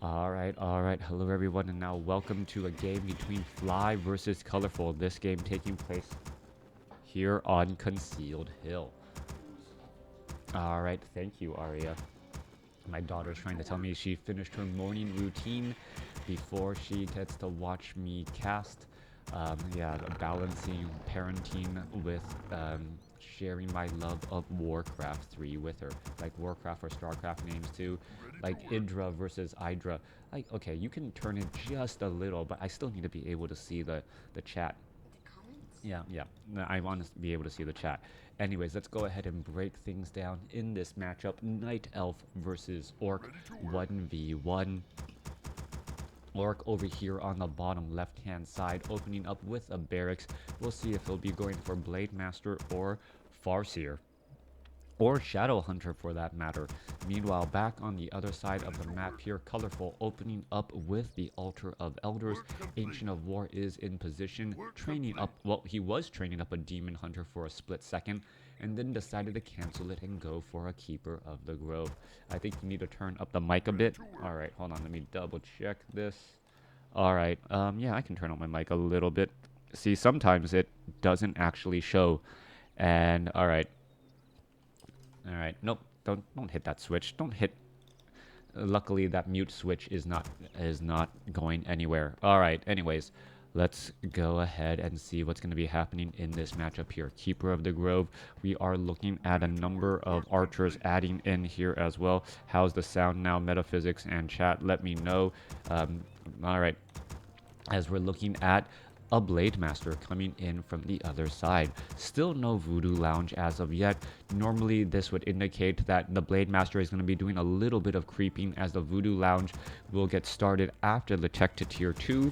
Alright. Hello everyone, and now welcome to a game between Fly versus Colorful. This game taking place here on Concealed Hill. Alright, thank you, Aria. My daughter's trying to tell me she finished her morning routine before she gets to watch me cast. Yeah, balancing parenting with sharing my love of WarCraft 3 with her. Like WarCraft or StarCraft names too. Like Idra versus Idra. Like, okay, you can turn it just a little, but I still need to be able to see the chat. Yeah. No, I want to be able to see the chat. Anyways, let's go ahead and break things down in this matchup. Night Elf versus Orc 1v1. Orc over here on the bottom left hand side, opening up with a barracks. We'll see if he'll be going for Blade Master or Farseer, or Shadow Hunter for that matter. Meanwhile, back on the other side of the map here, Colorful opening up with the Altar of Elders. Ancient of War is in position, training up, well, he was training up a Demon Hunter for a split second, and then decided to cancel it and go for a Keeper of the Grove. I think you need to turn up the mic a bit. Alright, hold on, let me double check this. Alright, yeah, I can turn up my mic a little bit. See, sometimes it doesn't actually show. And, alright, nope, don't hit that switch. Don't hit. Luckily, that mute switch is not going anywhere. All right. Anyways, let's go ahead and see what's going to be happening in this matchup here. Keeper of the Grove. We are looking at a number of archers adding in here as well. How's the sound now? Metaphysics and chat, let me know. All right. As we're looking at a Blade Master coming in from the other side. Still no Voodoo Lounge as of yet. Normally this would indicate that the Blade Master is going to be doing a little bit of creeping, as the Voodoo Lounge will get started after the tech to tier 2.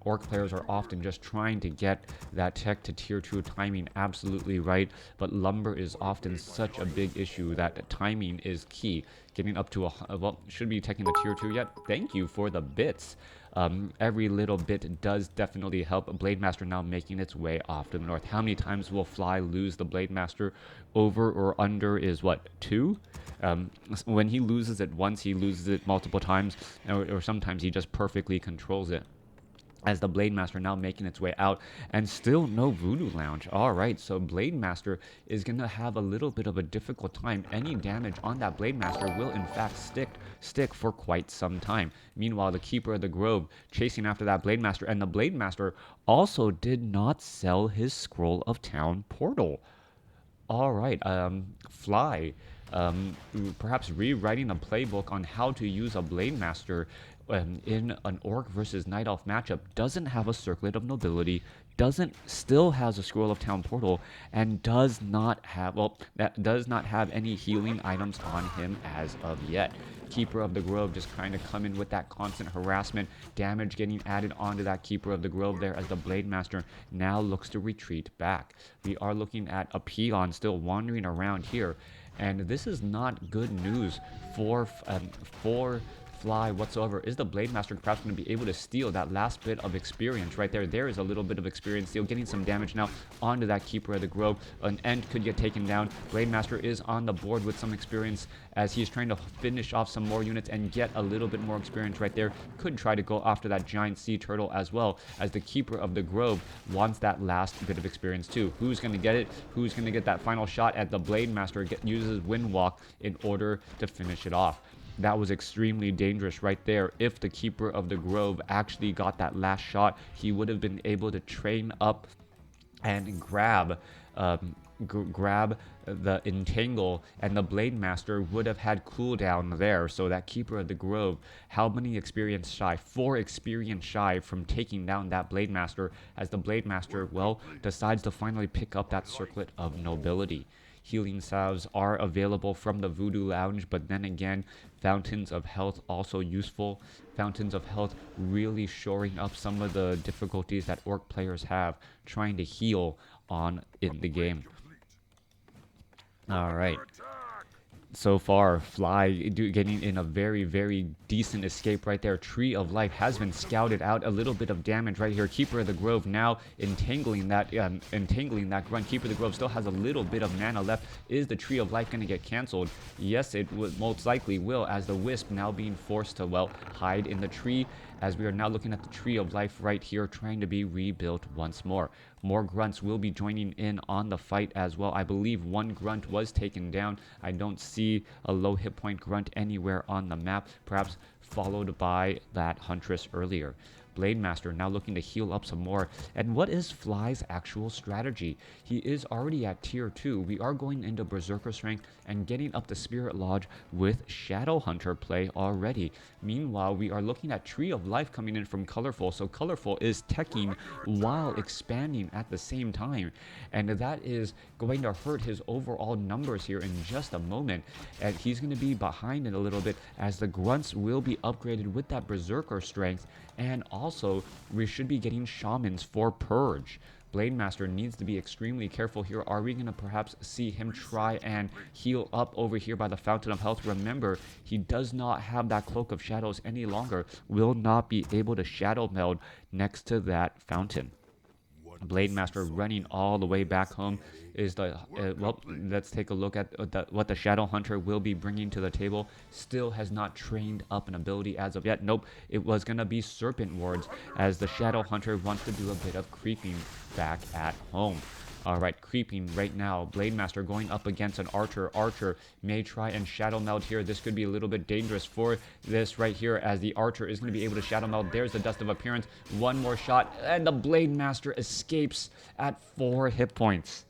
Orc players are often just trying to get that tech to tier 2 timing absolutely right, but lumber is often such a big issue that timing is key. Getting up to well, should be teching the tier 2 yet. Thank you for the bits. Every little bit does definitely help. Blade Master now making its way off to the north. How many times will Fly lose the Blade Master? Over or under is what, 2? When he loses it once, he loses it multiple times, or sometimes he just perfectly controls it. As the Blade Master now making its way out, and still no Voodoo Lounge. Alright, so Blade Master is going to have a little bit of a difficult time. Any damage on that Blade Master will in fact stick for quite some time. Meanwhile, the Keeper of the Grove chasing after that Blade Master, and the Blade Master also did not sell his Scroll of Town portal. Alright, Fly, perhaps rewriting a playbook on how to use a Blade Master in an Orc versus Night Elf matchup. Doesn't have a Circlet of Nobility, still has a Scroll of Town portal, and does not have any healing items on him as of yet. Keeper of the Grove just kind of come in with that constant harassment, damage getting added onto that Keeper of the Grove there, as the Blade Master now looks to retreat back. We are looking at a peon still wandering around here, and this is not good news for Fly whatsoever. Is the Blade Master perhaps going to be able to steal that last bit of experience right there? There is a little bit of experience steal, getting some damage now onto that Keeper of the Grove. An End could get taken down. Blade Master is on the board with some experience, as he's trying to finish off some more units and get a little bit more experience right there. Could try to go after that giant sea turtle as well, as the Keeper of the Grove wants that last bit of experience too. Who's going to get it? Who's going to get that final shot? At the Blade Master uses Windwalk in order to finish it off. That was extremely dangerous right there. If the Keeper of the Grove actually got that last shot, he would have been able to train up and grab the Entangle, and the Blade Master would have had cooldown there. So that Keeper of the Grove, how many experience shy? 4 experience shy from taking down that Blade Master, as the Blade Master, well, decides to finally pick up that Circlet of Nobility. Healing salves are available from the Voodoo Lounge, but then again, Fountains of Health also useful. Fountains of Health really shoring up some of the difficulties that Orc players have trying to heal on in the game. Alright. So far, Fly getting in a very, very decent escape right there. Tree of Life has been scouted out. A little bit of damage right here. Keeper of the Grove now entangling that grunt. Keeper of the Grove still has a little bit of mana left. Is the Tree of Life going to get canceled? Yes, it most likely will, as the Wisp now being forced to, well, hide in the tree, as we are now looking at the Tree of Life right here, trying to be rebuilt once more. More grunts will be joining in on the fight as well. I believe one grunt was taken down. I don't see a low hit point grunt anywhere on the map, perhaps followed by that Huntress earlier. Blade Master now looking to heal up some more. And what is Fly's actual strategy? He is already at tier 2. We are going into Berserker Strength and getting up the Spirit Lodge with Shadow Hunter play already. Meanwhile, we are looking at Tree of Life coming in from Colorful. So Colorful is teching while expanding at the same time. And that is going to hurt his overall numbers here in just a moment. And he's going to be behind it a little bit, as the grunts will be upgraded with that Berserker Strength. And also, we should be getting Shamans for Purge. Blade Master needs to be extremely careful here. Are we going to perhaps see him try and heal up over here by the Fountain of Health? Remember, he does not have that Cloak of Shadows any longer. Will not be able to Shadow Meld next to that fountain. Blade Master running all the way back home is the well, let's take a look at what the Shadow Hunter will be bringing to the table. Still has not trained up an ability as of yet. Nope, it was gonna be Serpent Wards, as the Shadow Hunter wants to do a bit of creeping back at home. Alright, creeping right now. Blade Master going up against an Archer. Archer may try and Shadow Meld here. This could be a little bit dangerous for this right here, as the Archer is going to be able to Shadow Meld. There's the Dust of Appearance. One more shot, and the Blade Master escapes at 4 hit points.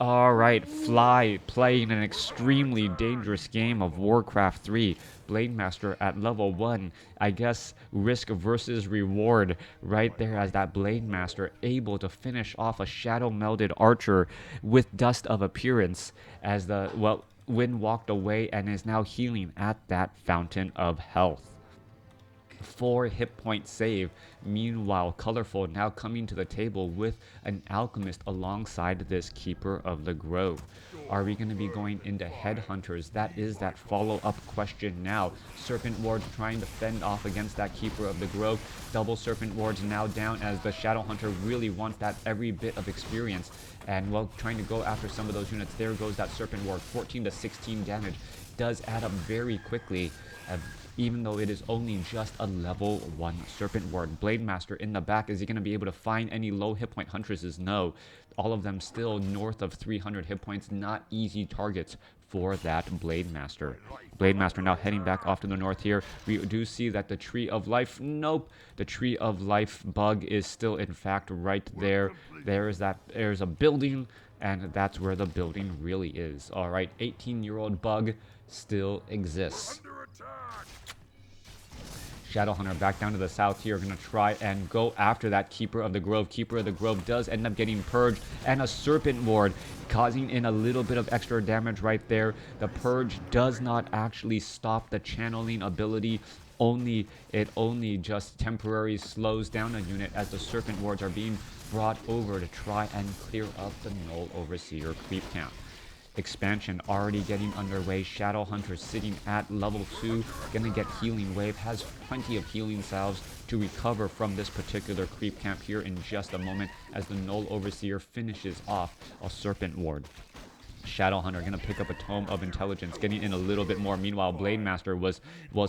Alright, Fly playing an extremely dangerous game of WarCraft 3. Blade Master at level 1. I guess risk versus reward right there, as that Blade Master able to finish off a Shadow Melded Archer with Dust of Appearance, as the, well, Wind walked away and is now healing at that Fountain of Health. 4 hit point save. Meanwhile, Colorful now coming to the table with an Alchemist alongside this Keeper of the Grove. Are we going to be going into Headhunters? That is that follow-up question now. Serpent Wards trying to fend off against that Keeper of the Grove. Double Serpent Wards now down, as the Shadow Hunter really wants that every bit of experience. And while trying to go after some of those units, there goes that Serpent Ward. 14 to 16 damage does add up very quickly. Even though it is only just a level 1 Serpent Ward. Blade Master in the back. Is he going to be able to find any low hit point Huntresses? No. All of them still north of 300 hit points. Not easy targets for that Blade Master. Blade Master now heading back off to the north here. We do see that the Tree of Life, nope. The Tree of Life bug is still in fact right there. There's a building, and that's where the building really is. Alright, 18-year-old bug still exists. Shadow Hunter back down to the south here, going to try and go after that Keeper of the Grove. Keeper of the Grove does end up getting Purged, and a Serpent Ward, causing in a little bit of extra damage right there. The Purge does not actually stop the channeling ability. It only just temporarily slows down a unit, as the Serpent Wards are being brought over to try and clear up the Null Overseer creep count. Expansion already getting underway. Shadow Hunter sitting at level 2, gonna get Healing Wave, has plenty of healing salves to recover from this particular creep camp here in just a moment, as the Null Overseer finishes off a Serpent Ward. Shadow Hunter gonna pick up a Tome of Intelligence, getting in a little bit more. Meanwhile, Blade Master was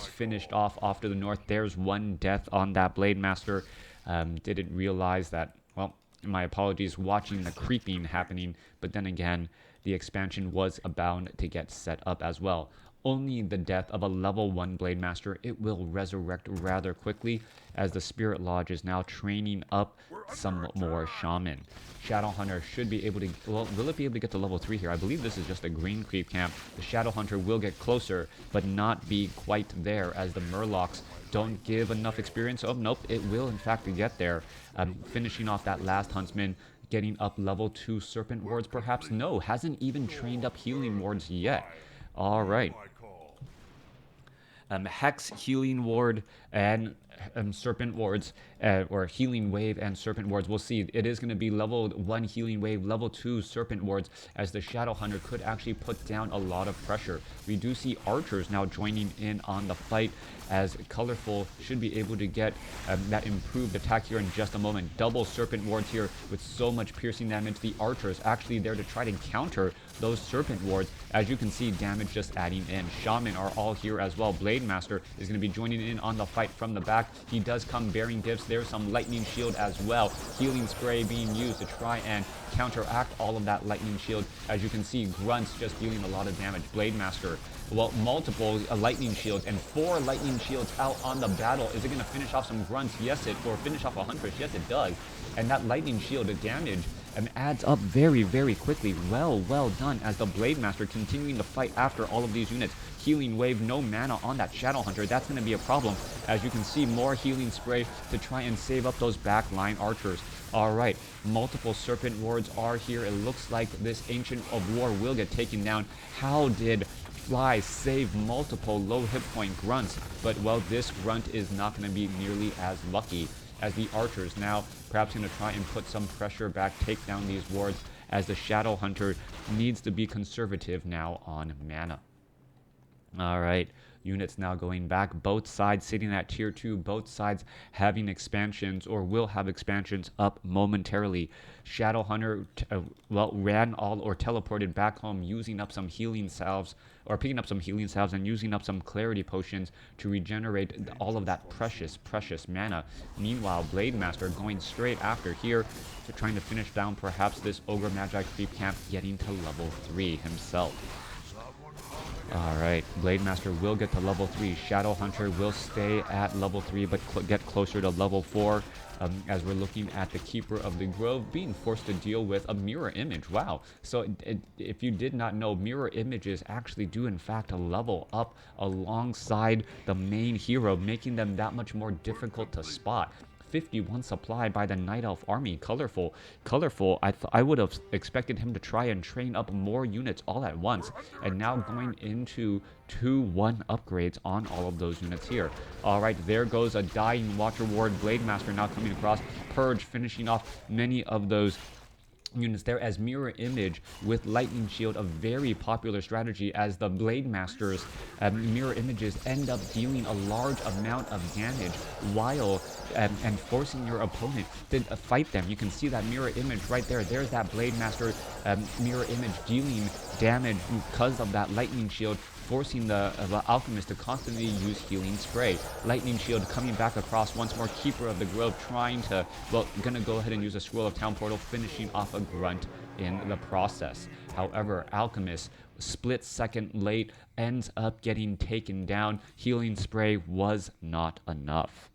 finished off to the north. There's one death on that Blade Master. Didn't realize that, well, my apologies, watching the creeping happening, but then again, the expansion was bound to get set up as well. Only the death of a level 1 Blade Master, it will resurrect rather quickly, as the Spirit Lodge is now training up some more Shaman. Shadow Hunter should be able to, well, will it be able to get to level 3 here? I believe this is just a green creep camp. The Shadow Hunter will get closer, but not be quite there, as the Murlocs don't give enough experience. Oh, nope, it will in fact get there. Finishing off that last Huntsman, getting up level 2 Serpent Wards, perhaps? No, hasn't even trained up Healing Wards yet. Alright. Hex Healing Ward, and Serpent Wards, or Healing Wave and Serpent Wards. We'll see. It is going to be level 1 Healing Wave, level 2 Serpent Wards, as the Shadow Hunter could actually put down a lot of pressure. We do see archers now joining in on the fight, as Colorful should be able to get that improved attack here in just a moment. Double Serpent Wards here with so much piercing damage. The archers actually there to try to counter those Serpent Wards. As you can see, damage just adding in. Shaman are all here as well. Blade Master is going to be joining in on the fight from the back. He does come bearing gifts. There's some Lightning Shield as well. Healing Spray being used to try and counteract all of that Lightning Shield. As you can see, Grunts just dealing a lot of damage. Blade Master, well, multiple Lightning Shields and 4 Lightning Shields out on the battle. Is it going to finish off some Grunts? Yes, or finish off a Huntress? Yes, it does. And that Lightning Shield, the damage adds up very, very quickly. Well done, as the Blade Master continuing to fight after all of these units. Healing Wave, no mana on that Shadow Hunter. That's going to be a problem. As you can see, more Healing Spray to try and save up those backline archers. Alright, multiple Serpent Wards are here. It looks like this Ancient of War will get taken down. How did Fly save multiple low hit point Grunts? But, well, this Grunt is not going to be nearly as lucky, as the archers now perhaps going to try and put some pressure back, take down these wards, as the Shadow Hunter needs to be conservative now on mana. Alright, units now going back, both sides sitting at tier 2, both sides having expansions or will have expansions up momentarily. Shadow Hunter, ran all or teleported back home, using up some healing salves, or picking up some healing salves and using up some clarity potions to regenerate all of that precious mana. Meanwhile, Blade Master going straight after here, to trying to finish down perhaps this Ogre Magi creep camp, getting to level 3 himself. Alright, Blade Master will get to level 3. Shadow Hunter will stay at level 3 but get closer to level 4, as we're looking at the Keeper of the Grove being forced to deal with a mirror image. Wow. So if you did not know, mirror images actually do in fact level up alongside the main hero, making them that much more difficult to spot. 51 supply by the Night Elf army. Colorful, I would have expected him to try and train up more units all at once, and now going into 2-1 upgrades on all of those units here. Alright, there goes a dying Watcher Ward. Blade Master now coming across. Purge finishing off many of those units there, as mirror image with Lightning Shield, a very popular strategy, as the Blade Masters mirror images end up dealing a large amount of damage while and forcing your opponent to fight them. You can see that mirror image right there. There's that Blade Master mirror image dealing damage because of that Lightning Shield, forcing the Alchemist to constantly use Healing Spray. Lightning Shield coming back across once more. Keeper of the Grove trying to, gonna go ahead and use a Scroll of Town Portal, finishing off a Grunt in the process. However, Alchemist, split second late, ends up getting taken down. Healing Spray was not enough.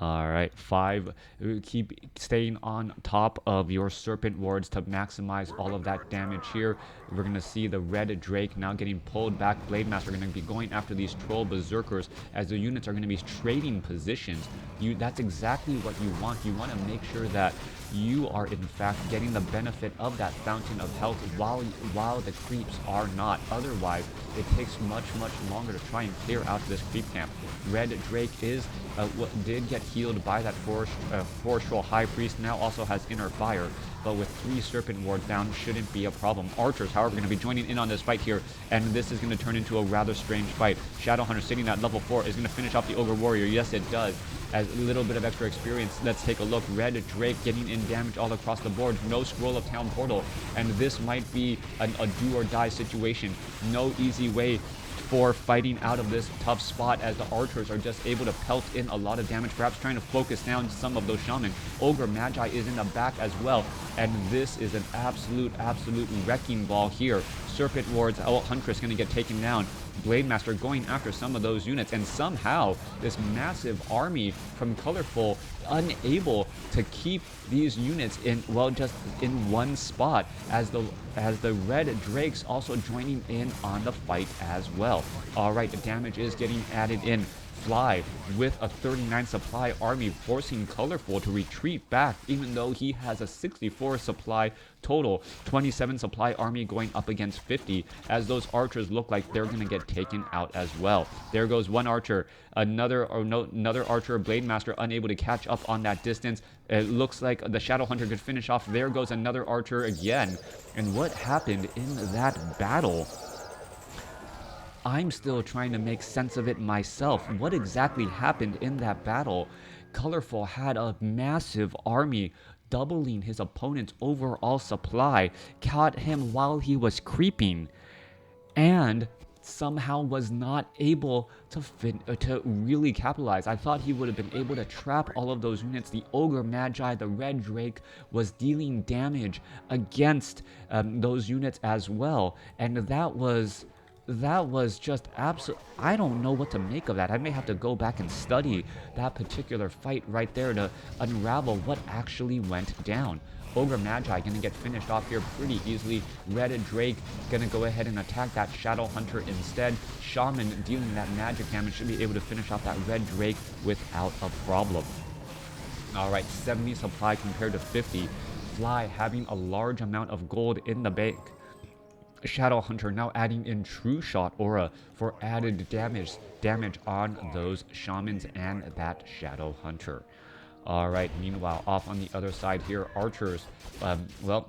Alright, 5. Keep staying on top of your Serpent Wards to maximize all of that damage here. We're going to see the Red Drake now getting pulled back. Blade Master are going to be going after these Troll Berserkers, as the units are going to be trading positions. That's exactly what you want. You want to make sure that you are in fact getting the benefit of that Fountain of Health while the creeps are not. Otherwise, it takes much longer to try and clear out this creep camp. Red Drake did get healed by that Forest Troll High Priest, now also has Inner Fire, but with 3 Serpent Wards down, shouldn't be a problem. Archers, however, going to be joining in on this fight here, and this is going to turn into a rather strange fight. Shadow Hunter sitting at level 4 is going to finish off the Ogre Warrior. Yes, it does. As a little bit of extra experience, let's take a look. Red Drake getting in damage all across the board. No Scroll of Town Portal, and this might be a do or die situation. No easy way for fighting out of this tough spot, as the archers are just able to pelt in a lot of damage, perhaps trying to focus down some of those shaman. Ogre Magi is in the back as well, and this is an absolute wrecking ball here. Serpent Wards, Huntress going to get taken down. Blade Master going after some of those units, and somehow this massive army from Colorful unable to keep these units in, just in one spot, as the Red Drakes also joining in on the fight as well. Alright, the damage is getting added in. Fly with a 39 supply army, forcing Colorful to retreat back, even though he has a 64 supply total. 27 supply army going up against 50, as those archers look like they're going to get taken out as well. There goes one archer. Another archer, Blade Master, unable to catch up on that distance. It looks like the Shadow Hunter could finish off. There goes another archer again. And what happened in that battle? I'm still trying to make sense of it myself. What exactly happened in that battle? Colorful had a massive army, doubling his opponent's overall supply, caught him while he was creeping, and somehow was not able to really capitalize. I thought he would have been able to trap all of those units. The Ogre Magi, the Red Drake, was dealing damage against those units as well, and that was just absolute. I don't know what to make of that. I may have to go back and study that particular fight right there to unravel what actually went down. Ogre Magi gonna get finished off here pretty easily. Red Drake gonna go ahead and attack that Shadow Hunter instead. Shaman dealing that magic damage should be able to finish off that Red Drake without a problem. Alright, 70 supply compared to 50. Fly having a large amount of gold in the bank. Shadow Hunter now adding in True Shot Aura for added damage on those Shamans and that Shadow Hunter. Alright, meanwhile, off on the other side here, archers, well,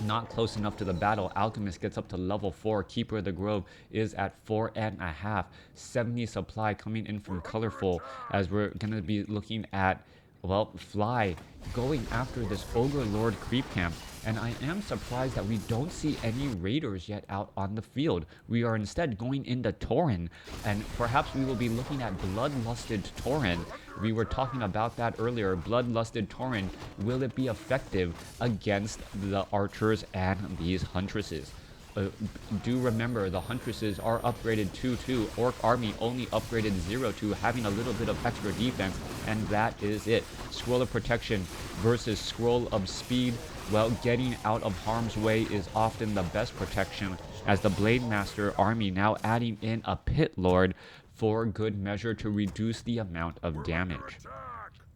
not close enough to the battle. Alchemist gets up to level 4. Keeper of the Grove is at 4.5. 70 supply coming in from Colorful, as we're going to be looking at, well, Fly going after this Ogre Lord creep camp. And I am surprised that we don't see any raiders yet out on the field. We are instead going into Tauren, and perhaps we will be looking at Bloodlusted Tauren. We were talking about that earlier. Bloodlusted Tauren, will it be effective against the archers and these huntresses? Do remember, the huntresses are upgraded 2-2. Orc army only upgraded 0-2, having a little bit of extra defense, and that is it. Scroll of protection versus scroll of speed. Well, getting out of harm's way is often the best protection, as the Blade Master army now adding in a Pit Lord for good measure to reduce the amount of damage.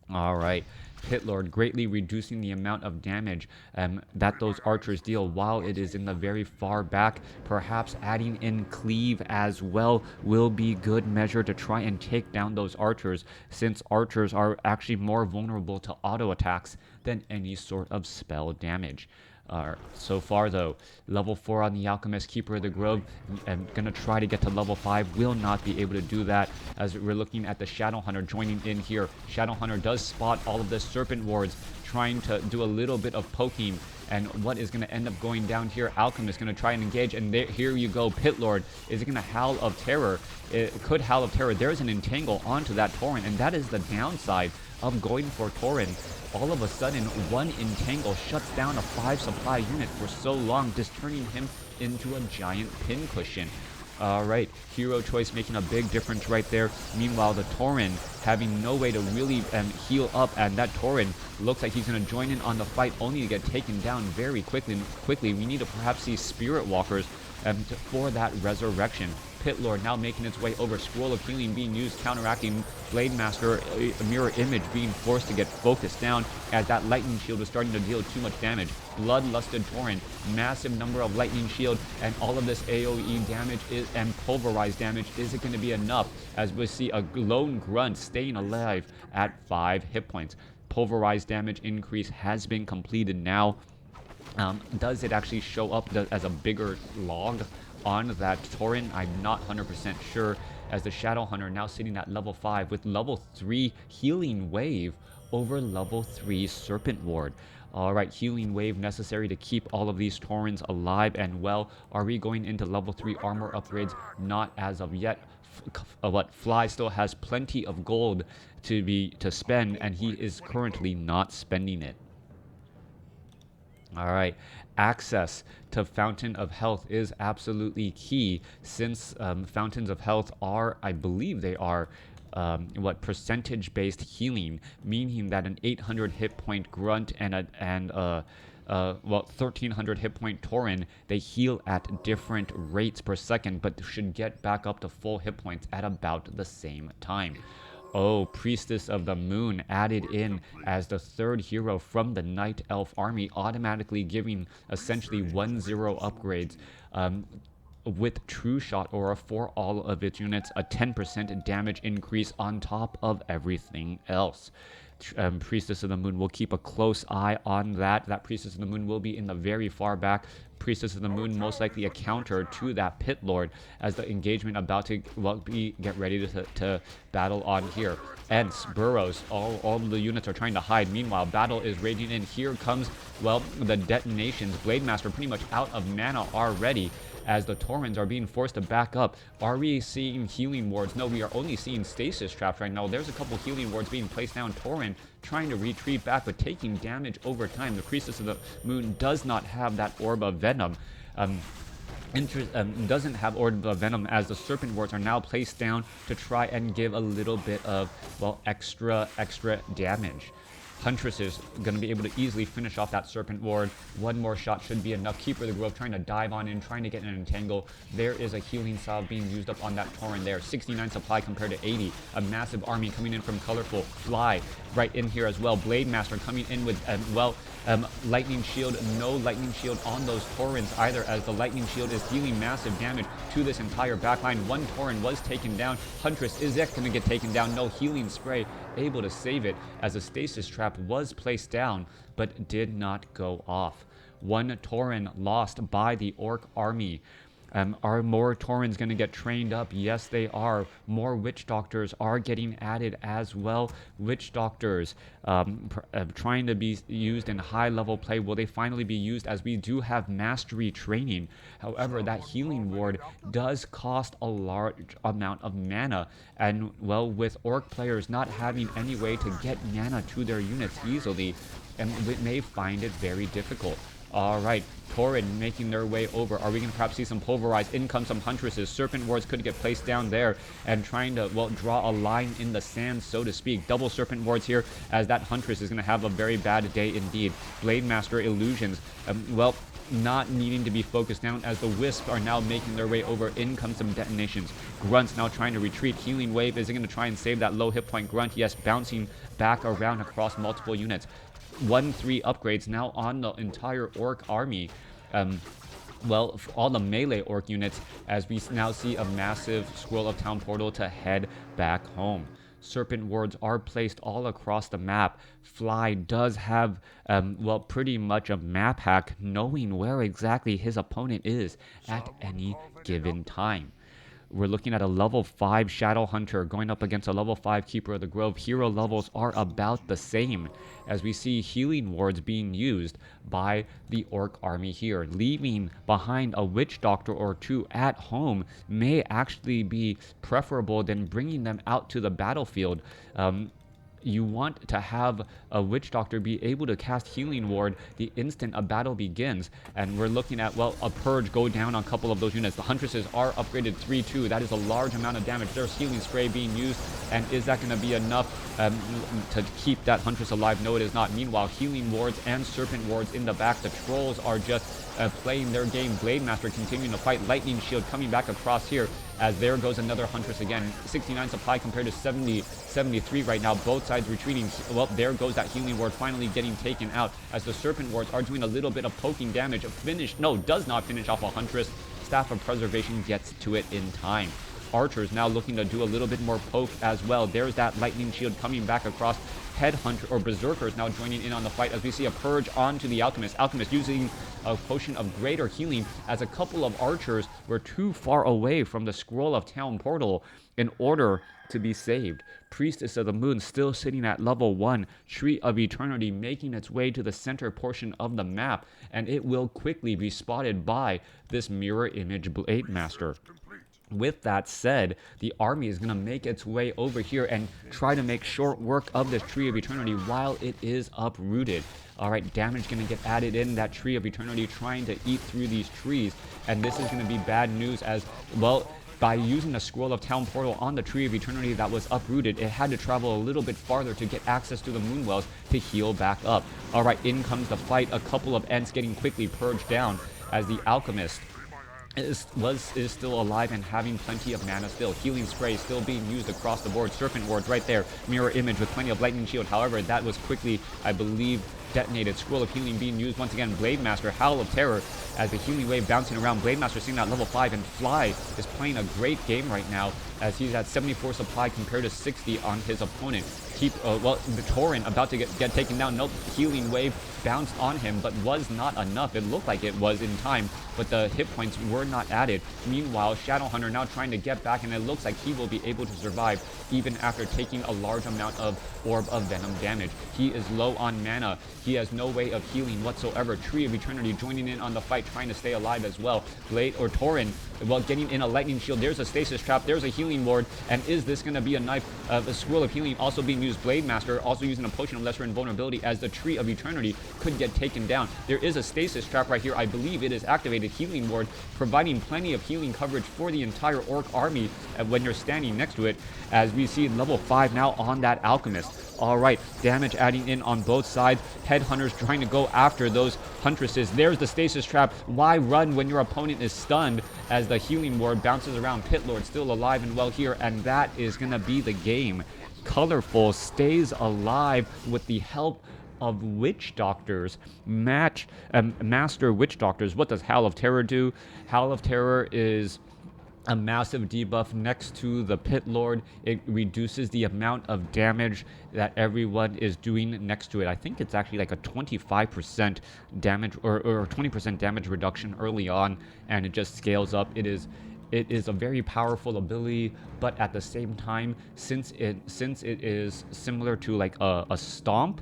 Alright, Pit Lord greatly reducing the amount of damage that those archers deal while it is in the very far back. Perhaps adding in Cleave as well will be good measure to try and take down those archers, since archers are actually more vulnerable to auto attacks than any sort of spell damage. So far though, level 4 on the Alchemist, Keeper of the Grove. I'm gonna try to get to level 5, will not be able to do that, as we're looking at the Shadow Hunter joining in here. Shadow Hunter does spot all of the Serpent Wards, trying to do a little bit of poking, and what is going to end up going down here? Alchemist going to try and engage, and there, here you go. Pit Lord is going to Howl of Terror. It could Howl of Terror. There's an entangle onto that Tauren, and that is the downside of going for Tauren. All of a sudden, one entangle shuts down a 5 supply unit for so long, just turning him into a giant pincushion. Alright, hero choice making a big difference right there. Meanwhile, the Tauren having no way to really heal up, and that Tauren looks like he's going to join in on the fight, only to get taken down very quickly. We need to perhaps see Spirit Walkers for that resurrection. Pit Lord now making its way over. Scroll of Healing being used, counteracting. Blade Master, Mirror Image being forced to get focused down, as that Lightning Shield was starting to deal too much damage. Bloodlusted Tauren, massive number of Lightning Shield, and all of this AoE damage and pulverized damage. Is it going to be enough? As we see a lone grunt staying alive at 5 hit points. Pulverized damage increase has been completed now. Does it actually show up as a bigger log on that Tauren? I'm not 100% sure, as the Shadow Hunter now sitting at level 5 with level 3 Healing Wave over level 3 Serpent Ward. Alright, Healing Wave necessary to keep all of these Taurens alive and well. Are we going into level 3 armor upgrades? Not as of yet. Fly still has plenty of gold to spend, and he is currently not spending it. Alright, access to Fountain of Health is absolutely key, since Fountains of Health are, I believe they are, percentage-based healing, meaning that an 800 hit point grunt and a well, 1300 hit point Tauren, they heal at different rates per second, but should get back up to full hit points at about the same time. Oh, Priestess of the Moon added in as the third hero from the Night Elf army, automatically giving essentially 1-0 upgrades. With True Shot Aura for all of its units, a 10% damage increase on top of everything else. Priestess of the Moon will keep a close eye on that. That Priestess of the Moon will be in the very far back. Priestess of the Moon most likely a counter to that Pit Lord as the engagement about to get ready to battle on here. Ents, Burrows, all the units are trying to hide. Meanwhile, battle is raging in. Here comes, well, the detonations. Blade Master pretty much out of mana already, as the Taurens are being forced to back up. Are we seeing healing wards? No, we are only seeing stasis traps right now. There's a couple healing wards being placed down. Tauren trying to retreat back, but taking damage over time. The Priestess of the Moon does not have that Orb of Venom. Doesn't have Orb of Venom, as the Serpent wards are now placed down to try and give a little bit of, well, extra damage. Huntress is going to be able to easily finish off that Serpent ward. One more shot should be enough. Keeper of the Grove trying to dive on in, trying to get an entangle. There is a healing salve being used up on that Tauren there. 69 supply compared to 80. A massive army coming in from Colorful. Fly right in here as well. Blade Master coming in with, Lightning Shield. No Lightning Shield on those Taurens either, as the Lightning Shield is dealing massive damage to this entire backline. One Tauren was taken down. Huntress, is that going to get taken down? No healing spray able to save it, as a stasis trap was placed down but did not go off. One Tauren lost by the Orc army. Are more Taurens going to get trained up? Yes, they are. More Witch Doctors are getting added as well. Witch Doctors trying to be used in high-level play. Will they finally be used, as we do have mastery training? However, that healing ward does cost a large amount of mana. And, well, with Orc players not having any way to get mana to their units easily, and they may find it very difficult. All right, Tauren making their way over. Are we going to perhaps see some Pulverize? In come some Huntresses. Serpent wards could get placed down there, and trying to, well, draw a line in the sand, so to speak. Double Serpent wards here, as that Huntress is going to have a very bad day indeed. Blade Master Illusions, well, not needing to be focused down, as the Wisps are now making their way over. In comes some detonations. Grunts now trying to retreat. Healing Wave, is it going to try and save that low hit point Grunt? Yes, bouncing back around across multiple units. 1-3 upgrades now on the entire Orc army. Well, for all the melee Orc units, as we now see a massive Scroll of Town portal to head back home. Serpent wards are placed all across the map. Fly does have, well, pretty much a map hack, knowing where exactly his opponent is at any given time. We're looking at a level 5 Shadow Hunter going up against a level 5 Keeper of the Grove. Hero levels are about the same, as we see healing wards being used by the Orc army here. Leaving behind a Witch Doctor or two at home may actually be preferable than bringing them out to the battlefield. You want to have a Witch Doctor be able to cast Healing Ward the instant a battle begins. And we're looking at, well, a Purge go down on a couple of those units. The Huntresses are upgraded 3-2. That is a large amount of damage. There's Healing Spray being used. And is that going to be enough to keep that Huntress alive? No, it is not. Meanwhile, Healing Wards and Serpent Wards in the back. The Trolls are just playing their game. Blade Master continuing to fight. Lightning Shield coming back across here, as there goes another Huntress again. 69 supply compared to 73 right now. Both sides retreating. Well, there goes that Healing Ward finally getting taken out, as the Serpent Wards are doing a little bit of poking damage. Does not finish off a Huntress. Staff of Preservation gets to it in time. Archers now looking to do a little bit more poke as well. There's that Lightning Shield coming back across. Headhunter or Berserkers now joining in on the fight, as we see a Purge onto the Alchemist. Alchemist using a potion of greater healing, as a couple of archers were too far away from the Scroll of Town portal in order to be saved. Priestess of the Moon still sitting at level 1. Tree of Eternity making its way to the center portion of the map, and it will quickly be spotted by this Mirror Image Blade Master. With that said, the army is going to make its way over here and try to make short work of this Tree of Eternity while it is uprooted. All right, damage going to get added in. That Tree of Eternity trying to eat through these trees, and this is going to be bad news, as, well, by using a Scroll of Town portal on the Tree of Eternity that was uprooted, it had to travel a little bit farther to get access to the Moonwells to heal back up. Alright, in comes the fight. A couple of Ents getting quickly purged down as the Alchemist is still alive and having plenty of mana still. Healing spray still being used across the board. Serpent wards right there. Mirror image with plenty of lightning shield. However, that was quickly, I believe, detonated. Scroll of healing being used once again. Blade Master, Howl of Terror as the healing wave bouncing around. Blade Master seeing that level 5, and Fly is playing a great game right now as he's at 74 supply compared to 60 on his opponent. Well, the Tauren about to get taken down. Nope, healing wave bounced on him, but was not enough. It looked like it was in time, but the hit points were not added. Meanwhile, Shadowhunter now trying to get back, and it looks like he will be able to survive even after taking a large amount of Orb of Venom damage. He is low on mana. He has no way of healing whatsoever. Tree of Eternity joining in on the fight, trying to stay alive as well. Tauren, well, getting in a lightning shield. There's a stasis trap. There's a healing ward. And is this going to be a knife? A Scroll of Healing also being used. Blade Master also using a Potion of Lesser Invulnerability as the Tree of Eternity could get taken down. There is a stasis trap right here. I believe it is activated. Healing ward providing plenty of healing coverage for the entire Orc army when you're standing next to it, as we see level 5 now on that Alchemist. Alright, damage adding in on both sides. Headhunters trying to go after those Huntresses. There's the stasis trap. Why run when your opponent is stunned, as the healing ward bounces around. Pit Lord still alive and well here, and that is going to be the game. Colorful stays alive with the help of Witch Doctors. Master Witch Doctors. What does Howl of Terror do? Howl of Terror is a massive debuff next to the Pit Lord. It reduces the amount of damage that everyone is doing next to it. I think it's actually like a 25% damage or 20% damage reduction early on, and it just scales up. It is a very powerful ability, but at the same time, since it is similar to like a stomp,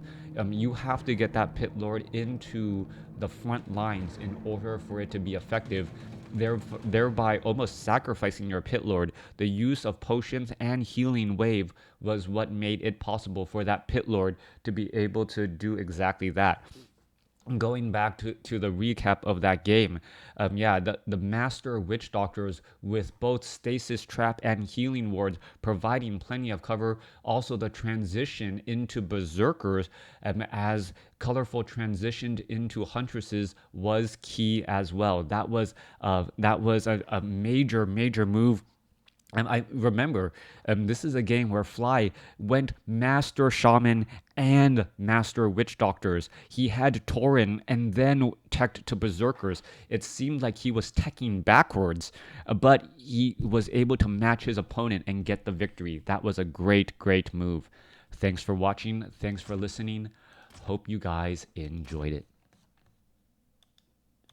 you have to get that Pit Lord into the front lines in order for it to be effective, thereby almost sacrificing your Pit Lord. The use of potions and healing wave was what made it possible for that Pit Lord to be able to do exactly that. Going back to the recap of that game, the Master Witch Doctors with both Stasis Trap and Healing Wards providing plenty of cover. Also the transition into Berserkers as Colorful transitioned into Huntresses was key as well. That was a major move. And I remember, this is a game where Fly went Master Shaman and Master Witch Doctors. He had Tauren and then teched to Berserkers. It seemed like he was teching backwards, but he was able to match his opponent and get the victory. That was a great move. Thanks for watching. Thanks for listening. Hope you guys enjoyed it.